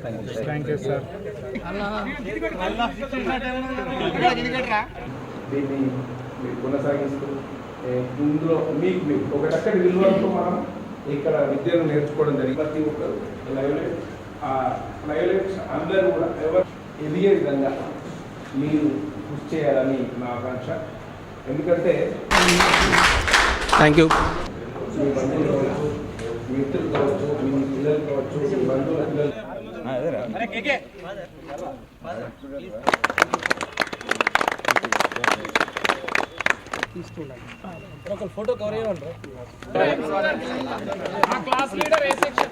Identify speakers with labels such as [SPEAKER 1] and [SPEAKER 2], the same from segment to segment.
[SPEAKER 1] Thank you sir.
[SPEAKER 2] దీన్ని మీరు కొనసాగిస్తూ ఇందులో మీకు ఒక చక్కటి విలువలతో మనం ఇక్కడ విద్యను నేర్చుకోవడం జరిగింది. ప్రతి ఒక్కరు లైవ్లైట్స్ అందరూ కూడా ఎవరు ఎదిగే విధంగా మీరు కృషి చేయాలని నా ఆకాంక్ష. ఎందుకంటే
[SPEAKER 3] థ్యాంక్ యూ.
[SPEAKER 2] మీ బంధువులు కావచ్చు, మిత్రులు కావచ్చు, మీ పిల్లలు కావచ్చు, మీ బంధువుల పిల్లలు
[SPEAKER 3] ఫోటో కవర్ చేయండి.
[SPEAKER 1] క్లాస్ లీడర్ ఏ సెక్షన్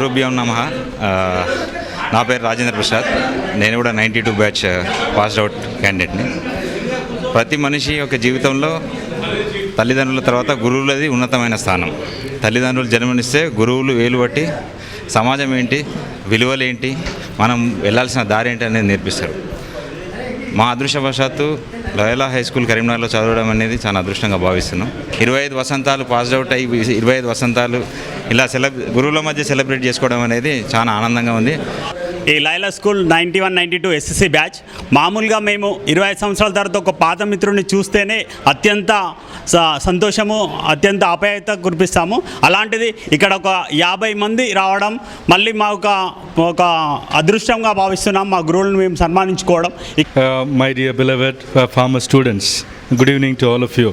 [SPEAKER 4] రూబ్యాం నమః. నా పేరు రాజేంద్ర ప్రసాద్. నేను కూడా 92 బ్యాచ్ పాస్డ్ అవుట్ క్యాండిడేట్ని. ప్రతి మనిషి యొక్క జీవితంలో తల్లిదండ్రుల తర్వాత గురువులది ఉన్నతమైన స్థానం. తల్లిదండ్రులు జన్మనిస్తే గురువులు వేలు బట్టి సమాజం ఏంటి, విలువలు ఏంటి, మనం వెళ్ళాల్సిన దారి ఏంటి అనేది నేర్పిస్తారు. మా అదృష్టవశాత్తు లోయలా హై స్కూల్ కరీంనగర్లో చదవడం అనేది చాలా అదృష్టంగా భావిస్తున్నాం. 25 వసంతాలు పాస్డ్ అవుట్ అయ్యి 25 వసంతాలు ఇలా గురువుల మధ్య సెలబ్రేట్ చేసుకోవడం అనేది చాలా ఆనందంగా ఉంది.
[SPEAKER 5] ఈ లైలా స్కూల్ 91, 92 ఎస్ఎస్సి బ్యాచ్. మామూలుగా మేము 25 సంవత్సరాల తర్వాత ఒక పాత మిత్రుడిని చూస్తేనే అత్యంత సంతోషము, అత్యంత ఆప్యాయత కురిపిస్తాము. అలాంటిది ఇక్కడ ఒక 50 మంది రావడం మళ్ళీ మా ఒక అదృష్టంగా భావిస్తున్నాం, మా గురువులను మేము సన్మానించుకోవడం.
[SPEAKER 6] My dear beloved former students, good evening to all of you.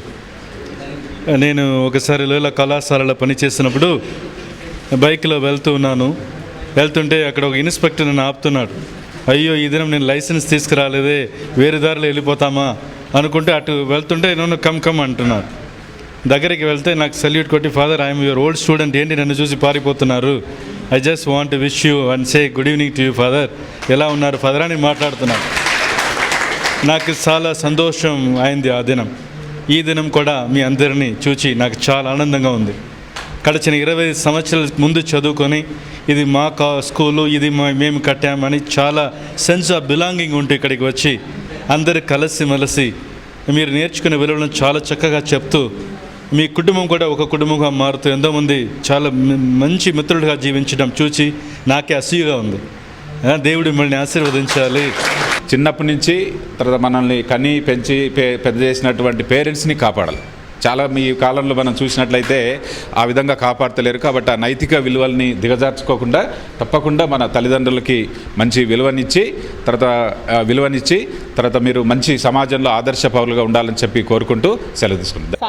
[SPEAKER 6] నేను ఒకసారి లోయలా కళాశాలలో పనిచేసినప్పుడు బైక్లో వెళ్తుంటే అక్కడ ఒక ఇన్స్పెక్టర్ నన్ను ఆపుతున్నాడు. అయ్యో, ఈ దినం నేను లైసెన్స్ తీసుకురాలేదే, వేరే దారిలో వెళ్ళిపోతామా అనుకుంటే అటు వెళ్తుంటే నన్ను కమ్ అంటున్నాడు. దగ్గరికి వెళ్తే నాకు సల్యూట్ కొట్టి, father I'm your old student, ఏంటి నన్ను చూసి పారిపోతున్నారు, I just want to wish you and say good evening to you father, ఎలా ఉన్నారు ఫాదర్ అని మాట్లాడుతున్నాను. నాకు చాలా సంతోషం అయింది ఆ దినం. ఈ దినం కూడా మీ అందరినీ చూచి నాకు చాలా ఆనందంగా ఉంది. గడిచిన 25 సంవత్సరాల ముందు చదువుకొని ఇది మా స్కూలు, ఇది మేము కట్టామని చాలా సెన్స్ ఆఫ్ బిలాంగింగ్ ఉంటూ ఇక్కడికి వచ్చి అందరు కలిసిమెలిసి మీరు నేర్చుకునే విలువలను చాలా చక్కగా చెప్తూ మీ కుటుంబం కూడా ఒక కుటుంబంగా మారుతూ ఎంతోమంది చాలా మంచి మిత్రులుగా జీవించడం చూసి నాకే అసూయగా ఉంది. దేవుడు మిమ్మల్ని ఆశీర్వదించాలి.
[SPEAKER 7] చిన్నప్పటి నుంచి తర్వాత మనల్ని కని పెంచి పెద్ద చేసినటువంటి పేరెంట్స్ని కాపాడాలి. చాలా మీ కాలంలో మనం చూసినట్లయితే ఆ విధంగా కాపాడతలేరు. కాబట్టి ఆ నైతిక విలువల్ని దిగజార్చుకోకుండా తప్పకుండా మన తల్లిదండ్రులకి మంచి విలువనిచ్చి తర్వాత మీరు మంచి సమాజంలో ఆదర్శ పౌరులుగా ఉండాలని చెప్పి కోరుకుంటూ సెలవు తీసుకుంటాం.